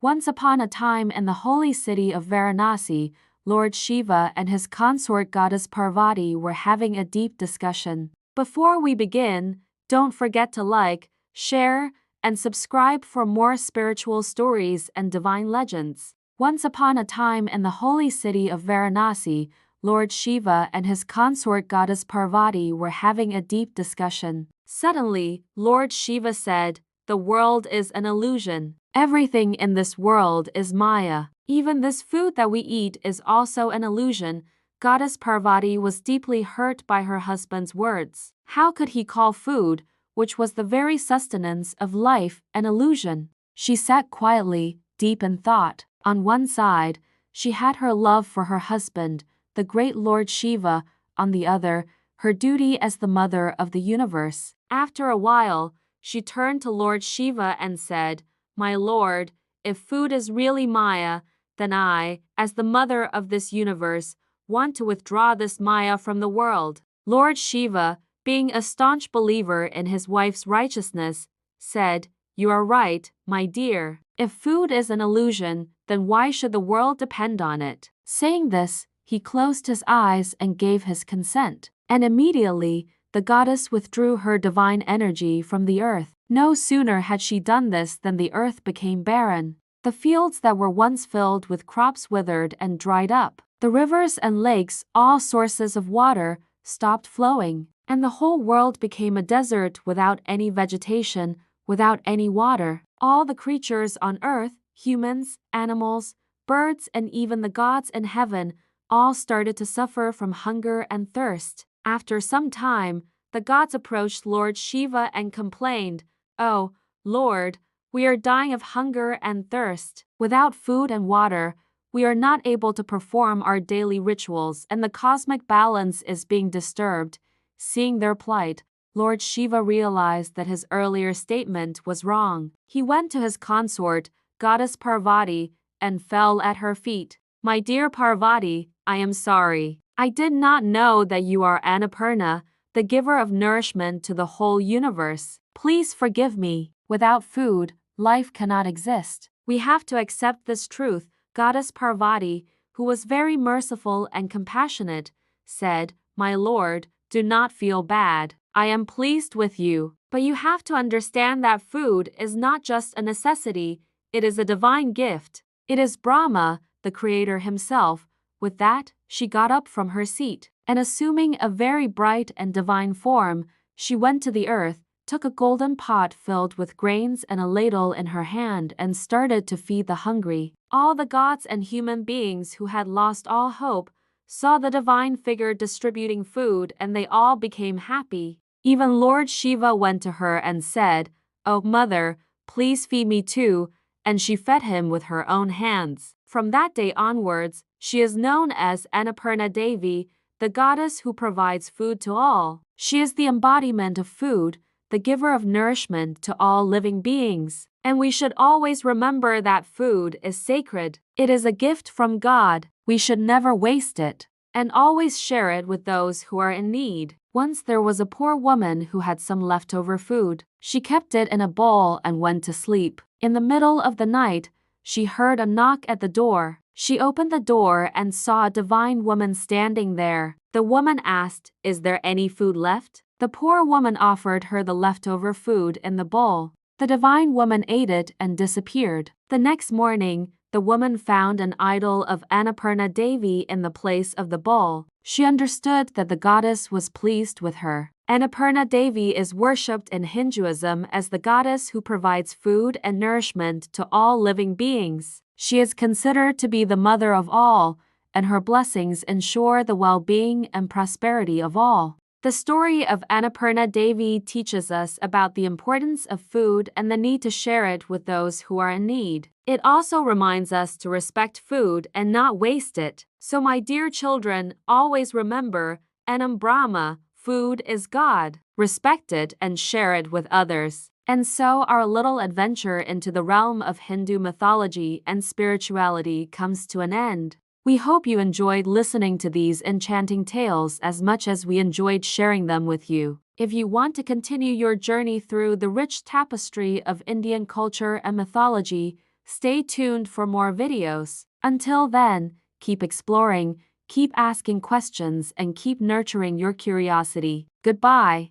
Once upon a time in the holy city of Varanasi, Lord Shiva and his consort goddess Parvati were having a deep discussion. Before we begin, don't forget to like, share, and subscribe for more spiritual stories and divine legends. Once upon a time in the holy city of Varanasi, Lord Shiva and his consort goddess Parvati were having a deep discussion. Suddenly, Lord Shiva said, "The world is an illusion. Everything in this world is Maya. Even this food that we eat is also an illusion." Goddess Parvati was deeply hurt by her husband's words. How could he call food, which was the very sustenance of life, an illusion? She sat quietly, deep in thought. On one side, she had her love for her husband, the great Lord Shiva; on the other, her duty as the mother of the universe. After a while, she turned to Lord Shiva and said, "My lord, if food is really Maya, then I, as the mother of this universe, want to withdraw this Maya from the world." Lord Shiva, being a staunch believer in his wife's righteousness, said, "You are right, my dear. If food is an illusion, then why should the world depend on it?" Saying this, he closed his eyes and gave his consent. And immediately, the goddess withdrew her divine energy from the earth. No sooner had she done this than the earth became barren. The fields that were once filled with crops withered and dried up. The rivers and lakes, all sources of water, stopped flowing. And the whole world became a desert without any vegetation, without any water. All the creatures on earth, humans, animals, birds, and even the gods in heaven, all started to suffer from hunger and thirst. After some time, the gods approached Lord Shiva and complained, "Oh, Lord, we are dying of hunger and thirst. Without food and water, we are not able to perform our daily rituals, and the cosmic balance is being disturbed." Seeing their plight, Lord Shiva realized that his earlier statement was wrong. He went to his consort, goddess Parvati, and fell at her feet. "My dear Parvati, I am sorry. I did not know that you are Annapurna, the giver of nourishment to the whole universe. Please forgive me. Without food, life cannot exist. We have to accept this truth." Goddess Parvati, who was very merciful and compassionate, said, "My lord, do not feel bad. I am pleased with you. But you have to understand that food is not just a necessity, it is a divine gift. It is Brahma, the creator himself." With that, she got up from her seat, and assuming a very bright and divine form, she went to the earth, took a golden pot filled with grains and a ladle in her hand, and started to feed the hungry. All the gods and human beings who had lost all hope saw the divine figure distributing food, and they all became happy. Even Lord Shiva went to her and said, "Oh, mother, please feed me too," and she fed him with her own hands. From that day onwards, she is known as Annapurna Devi, the goddess who provides food to all. She is the embodiment of food, the giver of nourishment to all living beings. And we should always remember that food is sacred. It is a gift from God. We should never waste it, and always share it with those who are in need. Once there was a poor woman who had some leftover food. She kept it in a bowl and went to sleep. In the middle of the night, she heard a knock at the door. She opened the door and saw a divine woman standing there. The woman asked, "Is there any food left?" The poor woman offered her the leftover food in the bowl. The divine woman ate it and disappeared. The next morning, the woman found an idol of Annapurna Devi in the place of the bowl. She understood that the goddess was pleased with her. Annapurna Devi is worshipped in Hinduism as the goddess who provides food and nourishment to all living beings. She is considered to be the mother of all, and her blessings ensure the well-being and prosperity of all. The story of Annapurna Devi teaches us about the importance of food and the need to share it with those who are in need. It also reminds us to respect food and not waste it. So my dear children, always remember, Annam Brahma, food is God. Respect it and share it with others. And so our little adventure into the realm of Hindu mythology and spirituality comes to an end. We hope you enjoyed listening to these enchanting tales as much as we enjoyed sharing them with you. If you want to continue your journey through the rich tapestry of Indian culture and mythology, Stay tuned for more videos. Until then, keep exploring, keep asking questions, and keep nurturing your curiosity. Goodbye.